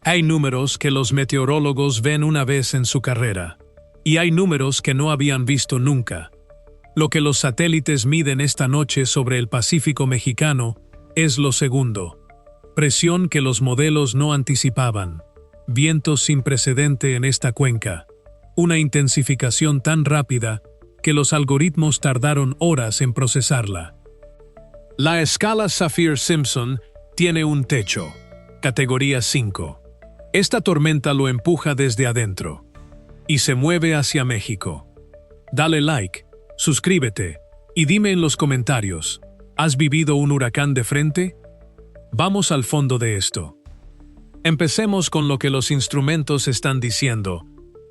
Hay números que los meteorólogos ven una vez en su carrera, y hay números que no habían visto nunca. Lo que los satélites miden esta noche sobre el Pacífico mexicano es lo segundo. Presión que los modelos no anticipaban. Vientos sin precedente en esta cuenca. Una intensificación tan rápida que los algoritmos tardaron horas en procesarla. La escala Saffir-Simpson tiene un techo, categoría 5. Esta tormenta lo empuja desde adentro y se mueve hacia México. Dale like, suscríbete y dime en los comentarios, ¿has vivido un huracán de frente? Vamos al fondo de esto. Empecemos con lo que los instrumentos están diciendo,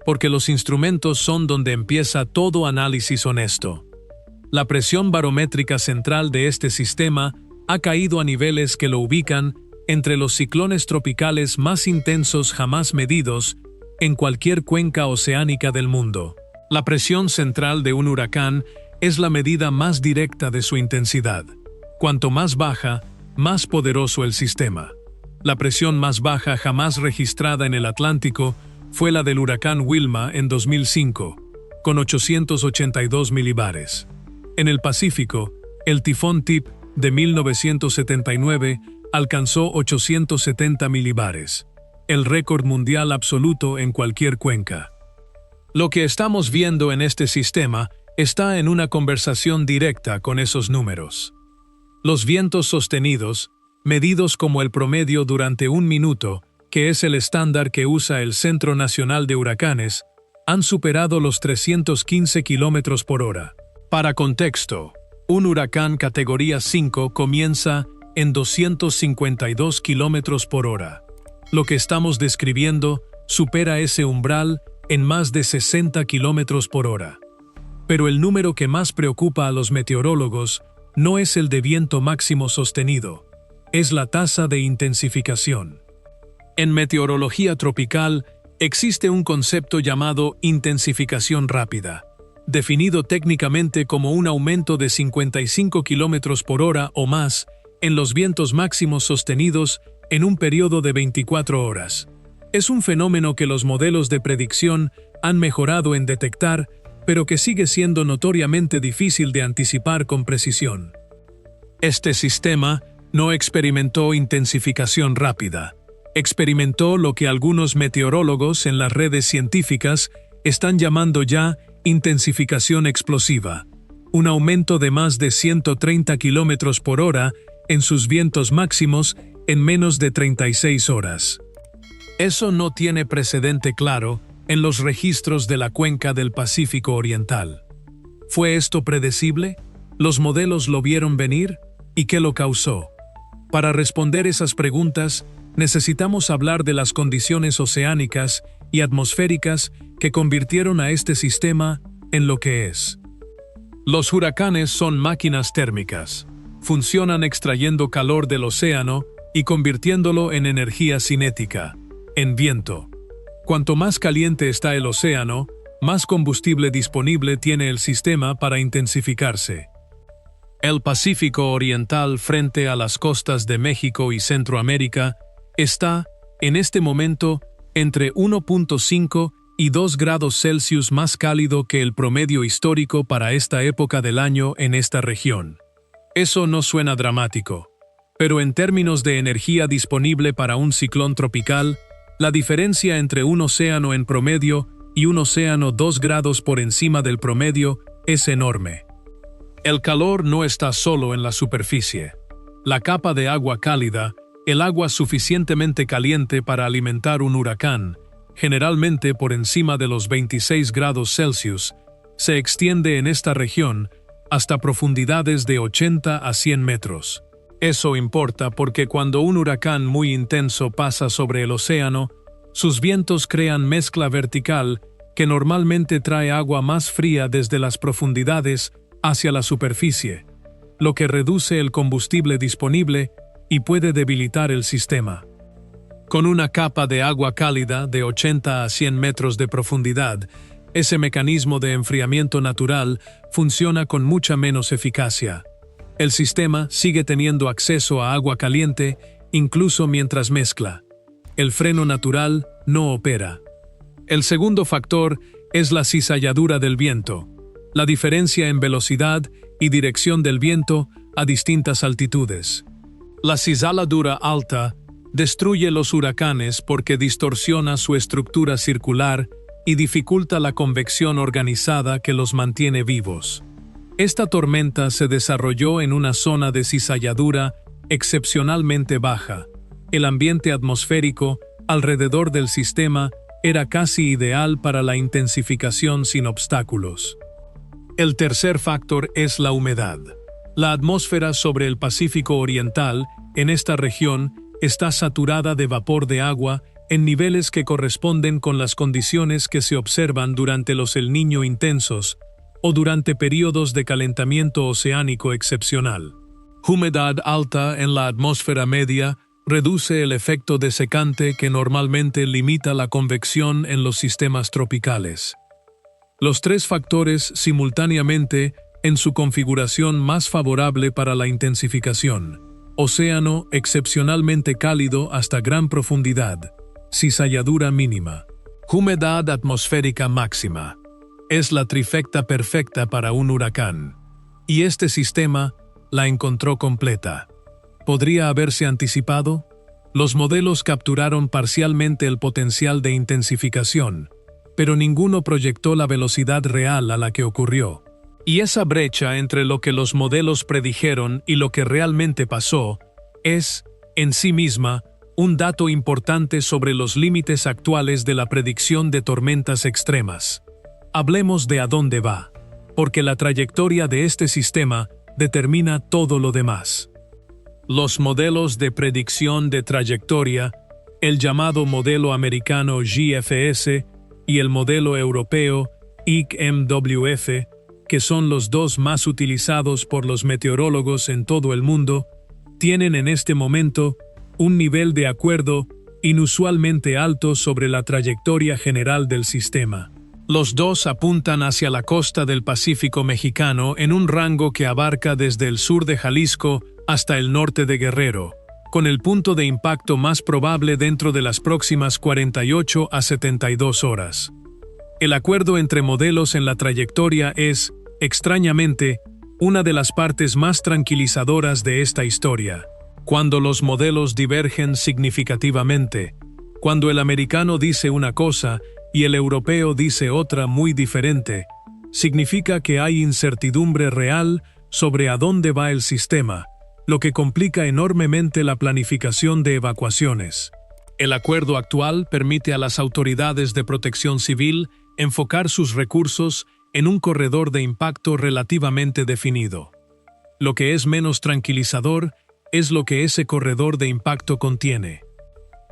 porque los instrumentos son donde empieza todo análisis honesto. La presión barométrica central de este sistema ha caído a niveles que lo ubican entre los ciclones tropicales más intensos jamás medidos en cualquier cuenca oceánica del mundo. La presión central de un huracán es la medida más directa de su intensidad. Cuanto más baja, más poderoso el sistema. La presión más baja jamás registrada en el Atlántico fue la del huracán Wilma en 2005, con 882 milibares. En el Pacífico, el tifón Tip de 1979 alcanzó 870 milibares, el récord mundial absoluto en cualquier cuenca. Lo que estamos viendo en este sistema está en una conversación directa con esos números. Los vientos sostenidos, medidos como el promedio durante un minuto, que es el estándar que usa el Centro Nacional de Huracanes, han superado los 315 km por hora. Para contexto, un huracán categoría 5 comienza en 252 km por hora. Lo que estamos describiendo supera ese umbral en más de 60 km por hora. Pero el número que más preocupa a los meteorólogos no es el de viento máximo sostenido, es la tasa de intensificación. En meteorología tropical existe un concepto llamado intensificación rápida, definido técnicamente como un aumento de 55 km por hora o más en los vientos máximos sostenidos en un periodo de 24 horas. Es un fenómeno que los modelos de predicción han mejorado en detectar, pero que sigue siendo notoriamente difícil de anticipar con precisión. Este sistema no experimentó intensificación rápida. Experimentó lo que algunos meteorólogos en las redes científicas están llamando ya intensificación explosiva, un aumento de más de 130 km por hora en sus vientos máximos en menos de 36 horas. Eso no tiene precedente claro en los registros de la cuenca del Pacífico Oriental. ¿Fue esto predecible? ¿Los modelos lo vieron venir? ¿Y qué lo causó? Para responder esas preguntas, necesitamos hablar de las condiciones oceánicas y atmosféricas que convirtieron a este sistema en lo que es. Los huracanes son máquinas térmicas. Funcionan extrayendo calor del océano y convirtiéndolo en energía cinética, en viento. Cuanto más caliente está el océano, más combustible disponible tiene el sistema para intensificarse. El Pacífico Oriental frente a las costas de México y Centroamérica está, en este momento, entre 1.5 y 2 grados Celsius más cálido que el promedio histórico para esta época del año en esta región. Eso no suena dramático, pero en términos de energía disponible para un ciclón tropical, la diferencia entre un océano en promedio y un océano 2 grados por encima del promedio es enorme. El calor no está solo en la superficie. La capa de agua cálida, el agua suficientemente caliente para alimentar un huracán, generalmente por encima de los 26 grados Celsius, se extiende en esta región hasta profundidades de 80 a 100 metros. Eso importa porque cuando un huracán muy intenso pasa sobre el océano, sus vientos crean mezcla vertical que normalmente trae agua más fría desde las profundidades hacia la superficie, lo que reduce el combustible disponible y puede debilitar el sistema. Con una capa de agua cálida de 80 a 100 metros de profundidad, ese mecanismo de enfriamiento natural funciona con mucha menos eficacia. El sistema sigue teniendo acceso a agua caliente incluso mientras mezcla. El freno natural no opera. El segundo factor es la cizalladura del viento, la diferencia en velocidad y dirección del viento a distintas altitudes. La cizalladura alta destruye los huracanes porque distorsiona su estructura circular y dificulta la convección organizada que los mantiene vivos. Esta tormenta se desarrolló en una zona de cizalladura excepcionalmente baja. El ambiente atmosférico alrededor del sistema era casi ideal para la intensificación sin obstáculos. El tercer factor es la humedad. La atmósfera sobre el Pacífico Oriental, en esta región, está saturada de vapor de agua en niveles que corresponden con las condiciones que se observan durante los El Niño intensos o durante períodos de calentamiento oceánico excepcional. Humedad alta en la atmósfera media reduce el efecto desecante que normalmente limita la convección en los sistemas tropicales. Los tres factores simultáneamente en su configuración más favorable para la intensificación. Océano excepcionalmente cálido hasta gran profundidad. Cizalladura mínima. Humedad atmosférica máxima. Es la trifecta perfecta para un huracán. Y este sistema la encontró completa. ¿Podría haberse anticipado? Los modelos capturaron parcialmente el potencial de intensificación, pero ninguno proyectó la velocidad real a la que ocurrió. Y esa brecha entre lo que los modelos predijeron y lo que realmente pasó es, en sí misma, un dato importante sobre los límites actuales de la predicción de tormentas extremas. Hablemos de a dónde va, porque la trayectoria de este sistema determina todo lo demás. Los modelos de predicción de trayectoria, el llamado modelo americano GFS y el modelo europeo ICMWF, que son los dos más utilizados por los meteorólogos en todo el mundo, tienen en este momento un nivel de acuerdo inusualmente alto sobre la trayectoria general del sistema. Los dos apuntan hacia la costa del Pacífico mexicano en un rango que abarca desde el sur de Jalisco hasta el norte de Guerrero, con el punto de impacto más probable dentro de las próximas 48 a 72 horas. El acuerdo entre modelos en la trayectoria es, extrañamente, una de las partes más tranquilizadoras de esta historia. Cuando los modelos divergen significativamente, cuando el americano dice una cosa y el europeo dice otra muy diferente, significa que hay incertidumbre real sobre a dónde va el sistema, lo que complica enormemente la planificación de evacuaciones. El acuerdo actual permite a las autoridades de protección civil enfocar sus recursos en un corredor de impacto relativamente definido. Lo que es menos tranquilizador es lo que ese corredor de impacto contiene.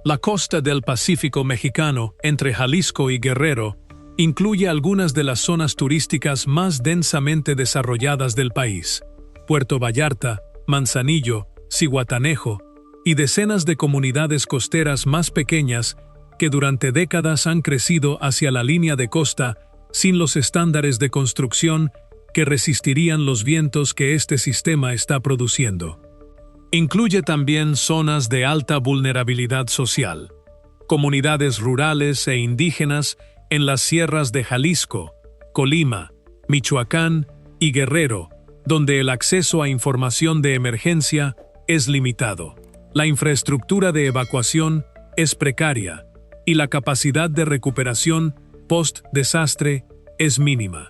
La costa del Pacífico mexicano, entre Jalisco y Guerrero, incluye algunas de las zonas turísticas más densamente desarrolladas del país: Puerto Vallarta, Manzanillo, Zihuatanejo y decenas de comunidades costeras más pequeñas que durante décadas han crecido hacia la línea de costa sin los estándares de construcción que resistirían los vientos que este sistema está produciendo. Incluye también zonas de alta vulnerabilidad social, comunidades rurales e indígenas en las sierras de Jalisco, Colima, Michoacán y Guerrero, donde el acceso a información de emergencia es limitado. La infraestructura de evacuación es precaria y la capacidad de recuperación post-desastre es mínima.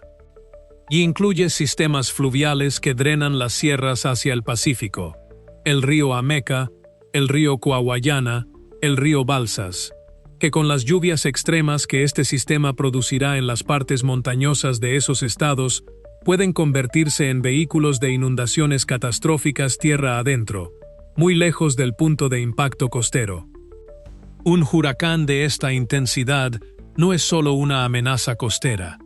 Y incluye sistemas fluviales que drenan las sierras hacia el Pacífico: el río Ameca, el río Coahuayana, el río Balsas, que con las lluvias extremas que este sistema producirá en las partes montañosas de esos estados, pueden convertirse en vehículos de inundaciones catastróficas tierra adentro, muy lejos del punto de impacto costero. Un huracán de esta intensidad no es solo una amenaza costera,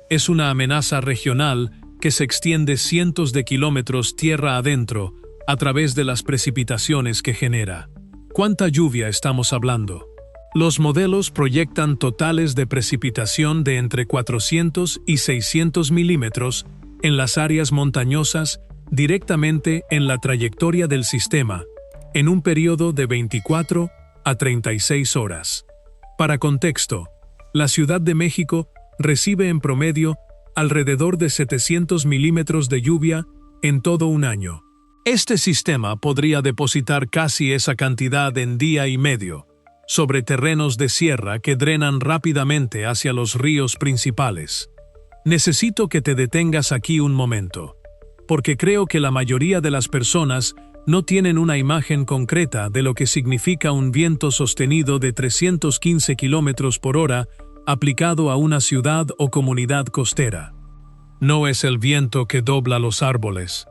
es una amenaza regional que se extiende cientos de kilómetros tierra adentro a través de las precipitaciones que genera. ¿Cuánta lluvia estamos hablando? Los modelos proyectan totales de precipitación de entre 400 y 600 milímetros en las áreas montañosas directamente en la trayectoria del sistema, en un periodo de 24 a 36 horas. Para contexto, la Ciudad de México recibe en promedio alrededor de 700 milímetros de lluvia en todo un año. Este sistema podría depositar casi esa cantidad en día y medio, sobre terrenos de sierra que drenan rápidamente hacia los ríos principales. Necesito que te detengas aquí un momento, porque creo que la mayoría de las personas no tienen una imagen concreta de lo que significa un viento sostenido de 315 kilómetros por hora aplicado a una ciudad o comunidad costera. No es el viento que dobla los árboles.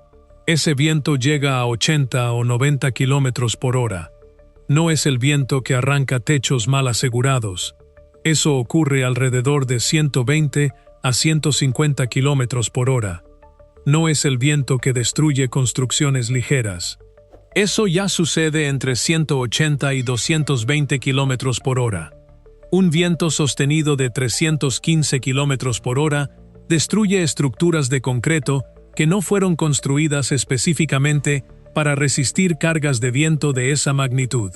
Ese viento llega a 80 o 90 kilómetros por hora. No es el viento que arranca techos mal asegurados. Eso ocurre alrededor de 120 a 150 kilómetros por hora. No es el viento que destruye construcciones ligeras. Eso ya sucede entre 180 y 220 kilómetros por hora. Un viento sostenido de 315 kilómetros por hora destruye estructuras de concreto que no fueron construidas específicamente para resistir cargas de viento de esa magnitud.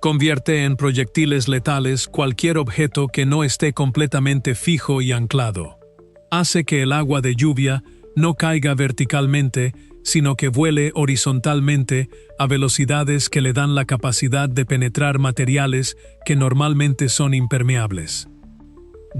Convierte en proyectiles letales cualquier objeto que no esté completamente fijo y anclado. Hace que el agua de lluvia no caiga verticalmente, sino que vuele horizontalmente a velocidades que le dan la capacidad de penetrar materiales que normalmente son impermeables.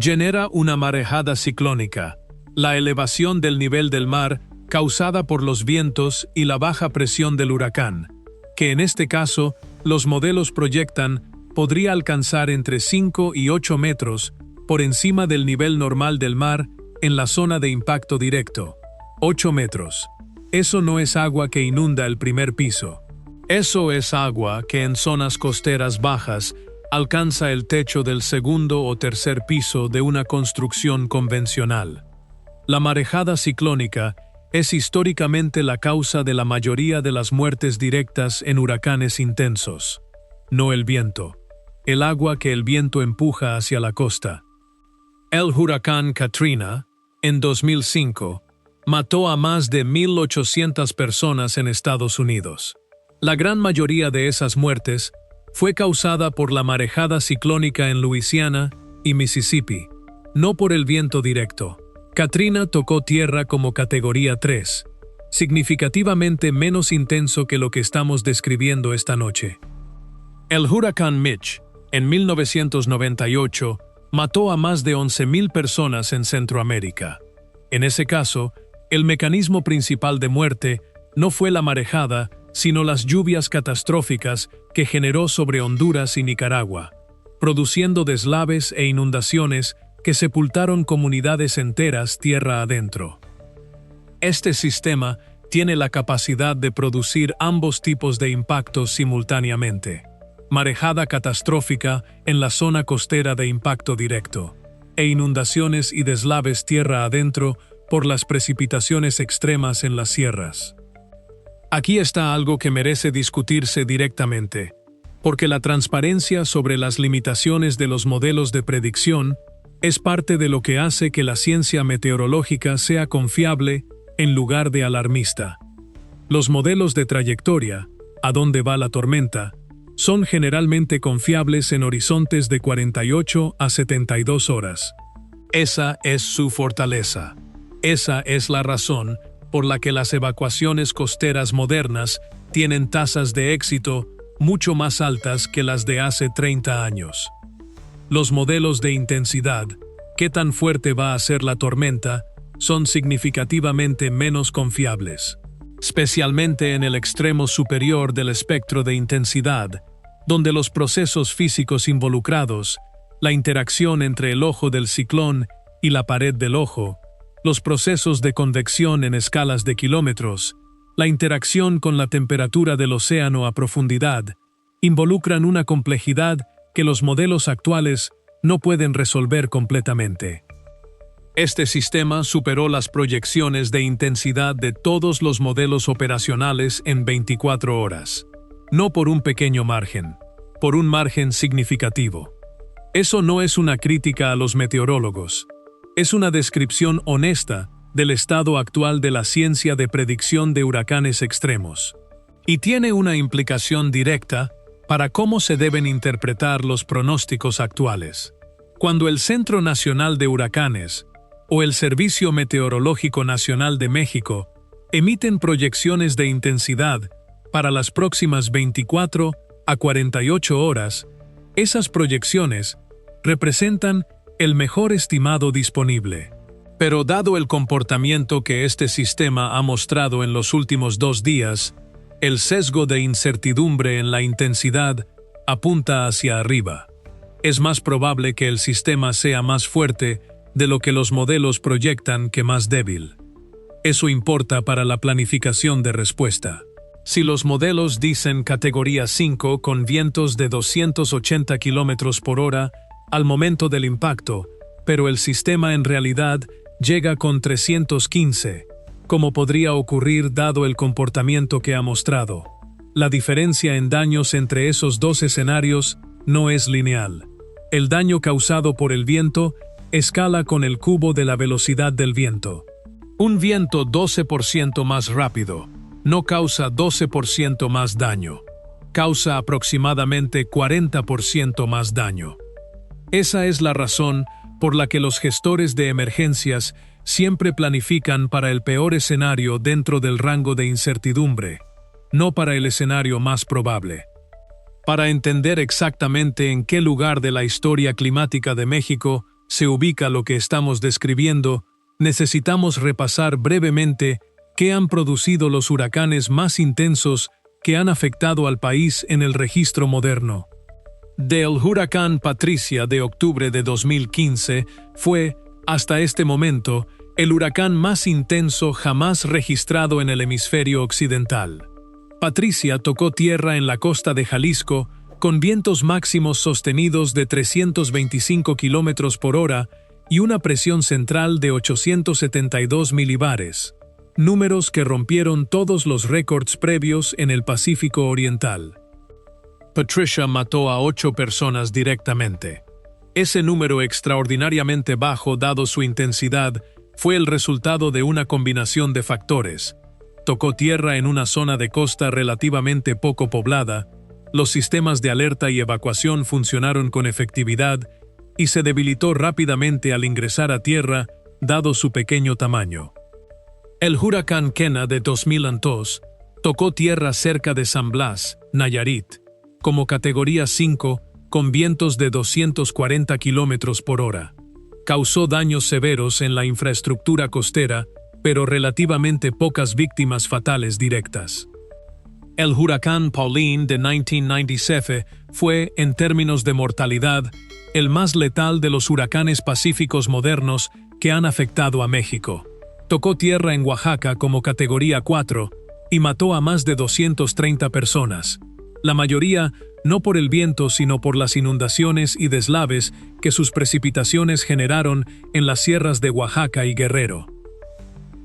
Genera una marejada ciclónica, la elevación del nivel del mar causada por los vientos y la baja presión del huracán, que en este caso los modelos proyectan podría alcanzar entre 5 y 8 metros por encima del nivel normal del mar en la zona de impacto directo. 8 metros. Eso no es agua que inunda el primer piso. Eso es agua que en zonas costeras bajas alcanza el techo del segundo o tercer piso de una construcción convencional. La marejada ciclónica es históricamente la causa de la mayoría de las muertes directas en huracanes intensos. No el viento. El agua que el viento empuja hacia la costa. El huracán Katrina, en 2005, mató a más de 1.800 personas en Estados Unidos. La gran mayoría de esas muertes fue causada por la marejada ciclónica en Luisiana y Mississippi, no por el viento directo. Katrina tocó tierra como categoría 3, significativamente menos intenso que lo que estamos describiendo esta noche. El huracán Mitch, en 1998, mató a más de 11.000 personas en Centroamérica. En ese caso, el mecanismo principal de muerte no fue la marejada, sino las lluvias catastróficas que generó sobre Honduras y Nicaragua, produciendo deslaves e inundaciones que sepultaron comunidades enteras tierra adentro. Este sistema tiene la capacidad de producir ambos tipos de impactos simultáneamente: marejada catastrófica en la zona costera de impacto directo, e inundaciones y deslaves tierra adentro por las precipitaciones extremas en las sierras. Aquí está algo que merece discutirse directamente, porque la transparencia sobre las limitaciones de los modelos de predicción es parte de lo que hace que la ciencia meteorológica sea confiable en lugar de alarmista. Los modelos de trayectoria, a dónde va la tormenta, son generalmente confiables en horizontes de 48 a 72 horas. Esa es su fortaleza. Esa es la razón por la que las evacuaciones costeras modernas tienen tasas de éxito mucho más altas que las de hace 30 años. Los modelos de intensidad, qué tan fuerte va a ser la tormenta, son significativamente menos confiables, especialmente en el extremo superior del espectro de intensidad, donde los procesos físicos involucrados, la interacción entre el ojo del ciclón y la pared del ojo, los procesos de convección en escalas de kilómetros, la interacción con la temperatura del océano a profundidad, involucran una complejidad que los modelos actuales no pueden resolver completamente. Este sistema superó las proyecciones de intensidad de todos los modelos operacionales en 24 horas. No por un pequeño margen, por un margen significativo. Eso no es una crítica a los meteorólogos. Es una descripción honesta del estado actual de la ciencia de predicción de huracanes extremos. Y tiene una implicación directa para cómo se deben interpretar los pronósticos actuales. Cuando el Centro Nacional de Huracanes o el Servicio Meteorológico Nacional de México emiten proyecciones de intensidad para las próximas 24 a 48 horas, esas proyecciones representan el mejor estimado disponible. Pero dado el comportamiento que este sistema ha mostrado en los últimos 2 días, el sesgo de incertidumbre en la intensidad apunta hacia arriba. Es más probable que el sistema sea más fuerte de lo que los modelos proyectan que más débil. Eso importa para la planificación de respuesta. Si los modelos dicen categoría 5 con vientos de 280 km por hora al momento del impacto, pero el sistema en realidad llega con 315, como podría ocurrir dado el comportamiento que ha mostrado. La diferencia en daños entre esos 2 escenarios no es lineal. El daño causado por el viento escala con el cubo de la velocidad del viento. Un viento 12% más rápido no causa 12% más daño, causa aproximadamente 40% más daño. Esa es la razón por la que los gestores de emergencias siempre planifican para el peor escenario dentro del rango de incertidumbre, no para el escenario más probable. Para entender exactamente en qué lugar de la historia climática de México se ubica lo que estamos describiendo, necesitamos repasar brevemente qué han producido los huracanes más intensos que han afectado al país en el registro moderno. Del huracán Patricia de octubre de 2015 fue, hasta este momento, el huracán más intenso jamás registrado en el hemisferio occidental. Patricia tocó tierra en la costa de Jalisco con vientos máximos sostenidos de 325 km por hora y una presión central de 872 milibares, números que rompieron todos los récords previos en el Pacífico Oriental. Patricia mató a 8 personas directamente. Ese número extraordinariamente bajo dado su intensidad fue el resultado de una combinación de factores. Tocó tierra en una zona de costa relativamente poco poblada, los sistemas de alerta y evacuación funcionaron con efectividad y se debilitó rápidamente al ingresar a tierra, dado su pequeño tamaño. El huracán Kena de 2002 tocó tierra cerca de San Blas, Nayarit, como categoría 5 con vientos de 240 km por hora. Causó daños severos en la infraestructura costera, pero relativamente pocas víctimas fatales directas. El huracán Pauline de 1997 fue, en términos de mortalidad, el más letal de los huracanes pacíficos modernos que han afectado a México. Tocó tierra en Oaxaca como categoría 4 y mató a más de 230 personas, la mayoría no por el viento sino por las inundaciones y deslaves que sus precipitaciones generaron en las sierras de Oaxaca y Guerrero.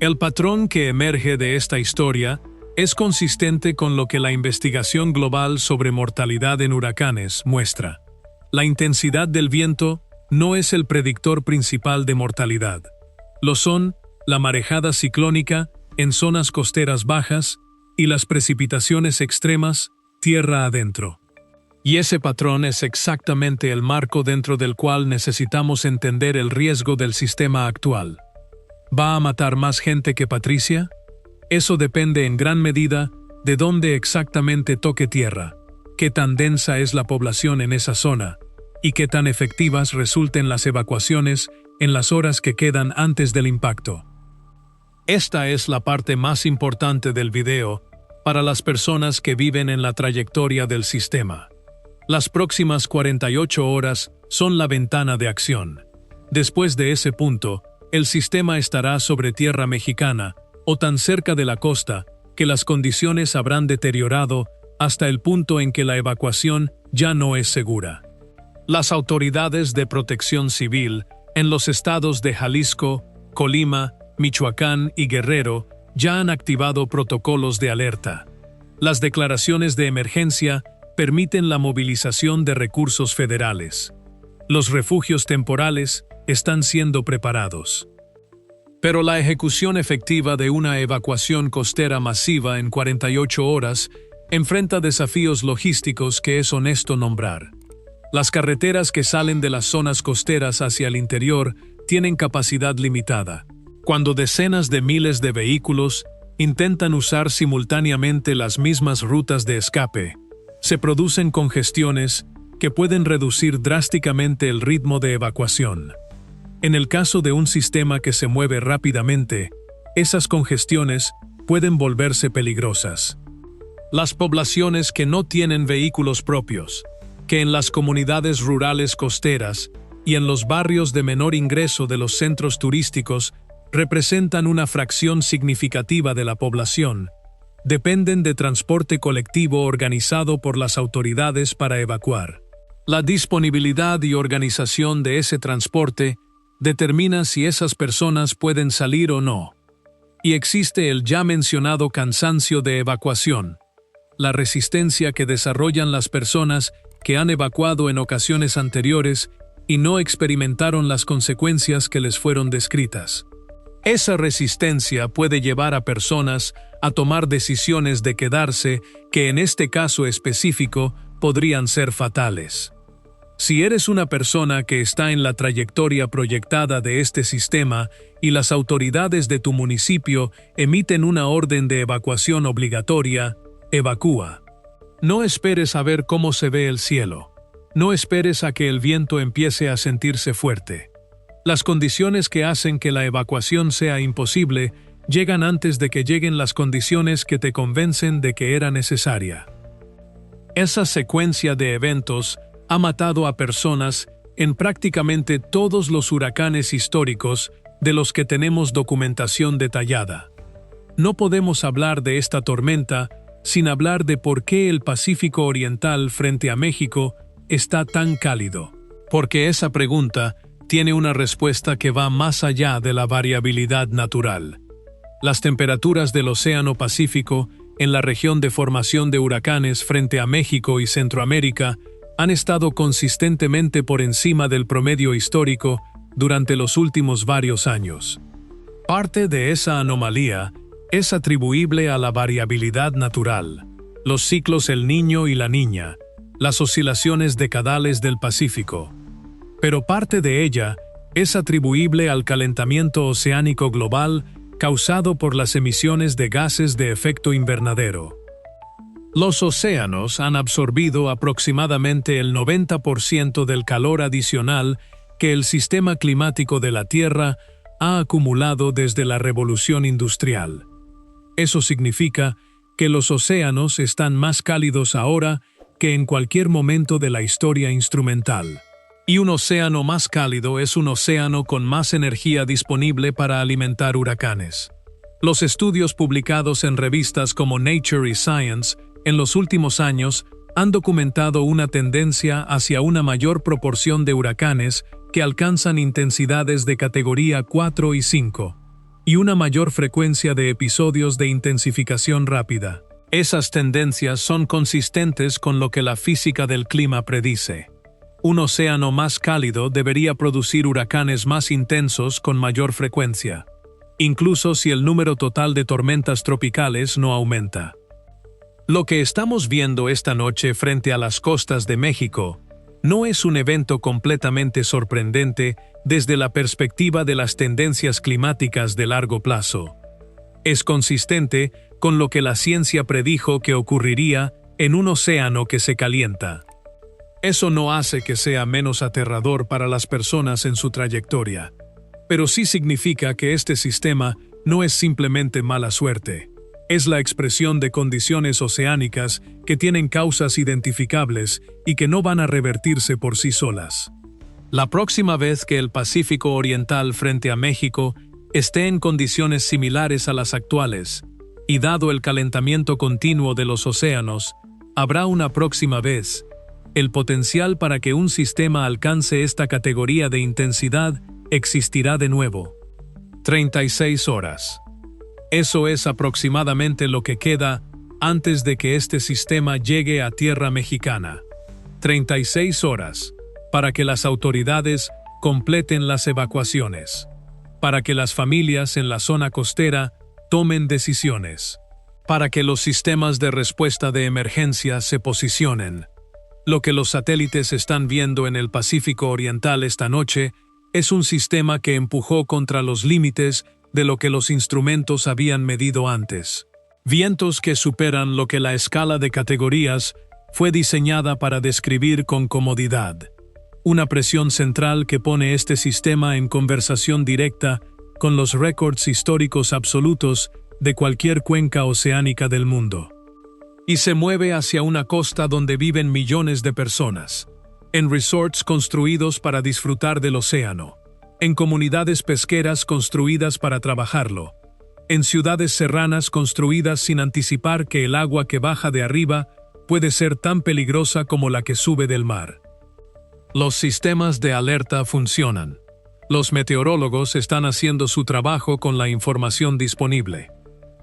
El patrón que emerge de esta historia es consistente con lo que la investigación global sobre mortalidad en huracanes muestra. La intensidad del viento no es el predictor principal de mortalidad. Lo son la marejada ciclónica en zonas costeras bajas y las precipitaciones extremas tierra adentro. Y ese patrón es exactamente el marco dentro del cual necesitamos entender el riesgo del sistema actual. ¿Va a matar más gente que Patricia? Eso depende en gran medida de dónde exactamente toque tierra, qué tan densa es la población en esa zona y qué tan efectivas resulten las evacuaciones en las horas que quedan antes del impacto. Esta es la parte más importante del video para las personas que viven en la trayectoria del sistema. Las próximas 48 horas son la ventana de acción. Después de ese punto, el sistema estará sobre tierra mexicana o tan cerca de la costa que las condiciones habrán deteriorado hasta el punto en que la evacuación ya no es segura. Las autoridades de protección civil en los estados de Jalisco, Colima, Michoacán y Guerrero ya han activado protocolos de alerta. Las declaraciones de emergencia permiten la movilización de recursos federales. Los refugios temporales están siendo preparados. Pero la ejecución efectiva de una evacuación costera masiva en 48 horas enfrenta desafíos logísticos que es honesto nombrar. Las carreteras que salen de las zonas costeras hacia el interior tienen capacidad limitada. Cuando decenas de miles de vehículos intentan usar simultáneamente las mismas rutas de escape, se producen congestiones que pueden reducir drásticamente el ritmo de evacuación. En el caso de un sistema que se mueve rápidamente, esas congestiones pueden volverse peligrosas. Las poblaciones que no tienen vehículos propios, que en las comunidades rurales costeras y en los barrios de menor ingreso de los centros turísticos representan una fracción significativa de la población, dependen de transporte colectivo organizado por las autoridades para evacuar. La disponibilidad y organización de ese transporte determina si esas personas pueden salir o no. Y existe el ya mencionado cansancio de evacuación, la resistencia que desarrollan las personas que han evacuado en ocasiones anteriores y no experimentaron las consecuencias que les fueron descritas. Esa resistencia puede llevar a personas a tomar decisiones de quedarse que en este caso específico podrían ser fatales. Si eres una persona que está en la trayectoria proyectada de este sistema y las autoridades de tu municipio emiten una orden de evacuación obligatoria, evacúa. No esperes a ver cómo se ve el cielo. No esperes a que el viento empiece a sentirse fuerte. Las condiciones que hacen que la evacuación sea imposible llegan antes de que lleguen las condiciones que te convencen de que era necesaria. Esa secuencia de eventos ha matado a personas en prácticamente todos los huracanes históricos de los que tenemos documentación detallada. No podemos hablar de esta tormenta sin hablar de por qué el Pacífico Oriental frente a México está tan cálido. Porque esa pregunta tiene una respuesta que va más allá de la variabilidad natural. Las temperaturas del Océano Pacífico en la región de formación de huracanes frente a México y Centroamérica han estado consistentemente por encima del promedio histórico durante los últimos varios años. Parte de esa anomalía es atribuible a la variabilidad natural, los ciclos El Niño y La Niña, las oscilaciones decadales del Pacífico. Pero parte de ella es atribuible al calentamiento oceánico global causado por las emisiones de gases de efecto invernadero. Los océanos han absorbido aproximadamente el 90% del calor adicional que el sistema climático de la Tierra ha acumulado desde la revolución industrial. Eso significa que los océanos están más cálidos ahora que en cualquier momento de la historia instrumental. Y un océano más cálido es un océano con más energía disponible para alimentar huracanes. Los estudios publicados en revistas como Nature y Science en los últimos años han documentado una tendencia hacia una mayor proporción de huracanes que alcanzan intensidades de categoría 4 y 5, y una mayor frecuencia de episodios de intensificación rápida. Esas tendencias son consistentes con lo que la física del clima predice. Un océano más cálido debería producir huracanes más intensos con mayor frecuencia, incluso si el número total de tormentas tropicales no aumenta. Lo que estamos viendo esta noche frente a las costas de México no es un evento completamente sorprendente desde la perspectiva de las tendencias climáticas de largo plazo. Es consistente con lo que la ciencia predijo que ocurriría en un océano que se calienta. Eso no hace que sea menos aterrador para las personas en su trayectoria, pero sí significa que este sistema no es simplemente mala suerte. Es la expresión de condiciones oceánicas que tienen causas identificables y que no van a revertirse por sí solas. La próxima vez que el Pacífico Oriental frente a México esté en condiciones similares a las actuales, y dado el calentamiento continuo de los océanos, habrá una próxima vez. El potencial para que un sistema alcance esta categoría de intensidad existirá de nuevo. 36 horas. Eso es aproximadamente lo que queda antes de que este sistema llegue a tierra mexicana. 36 horas para que las autoridades completen las evacuaciones, para que las familias en la zona costera tomen decisiones, para que los sistemas de respuesta de emergencia se posicionen. Lo que los satélites están viendo en el Pacífico Oriental esta noche es un sistema que empujó contra los límites de lo que los instrumentos habían medido antes. Vientos que superan lo que la escala de categorías fue diseñada para describir con comodidad. Una presión central que pone este sistema en conversación directa con los récords históricos absolutos de cualquier cuenca oceánica del mundo. Y se mueve hacia una costa donde viven millones de personas, en resorts construidos para disfrutar del océano, en comunidades pesqueras construidas para trabajarlo, en ciudades serranas construidas sin anticipar que el agua que baja de arriba puede ser tan peligrosa como la que sube del mar. Los sistemas de alerta funcionan. Los meteorólogos están haciendo su trabajo con la información disponible.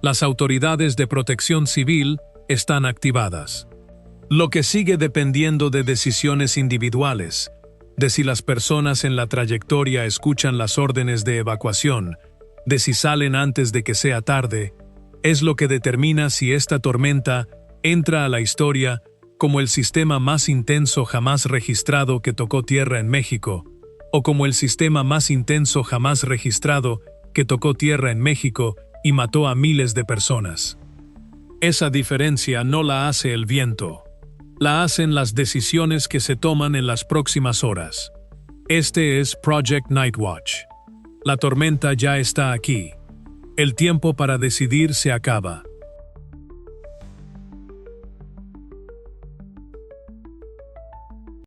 Las autoridades de protección civil están activadas. Lo que sigue dependiendo de decisiones individuales, de si las personas en la trayectoria escuchan las órdenes de evacuación, de si salen antes de que sea tarde, es lo que determina si esta tormenta entra a la historia como el sistema más intenso jamás registrado que tocó tierra en México, o como el sistema más intenso jamás registrado que tocó tierra en México y mató a miles de personas. Esa diferencia no la hace el viento, la hacen las decisiones que se toman en las próximas horas. Este es Project Nightwatch. La tormenta ya está aquí. El tiempo para decidir se acaba.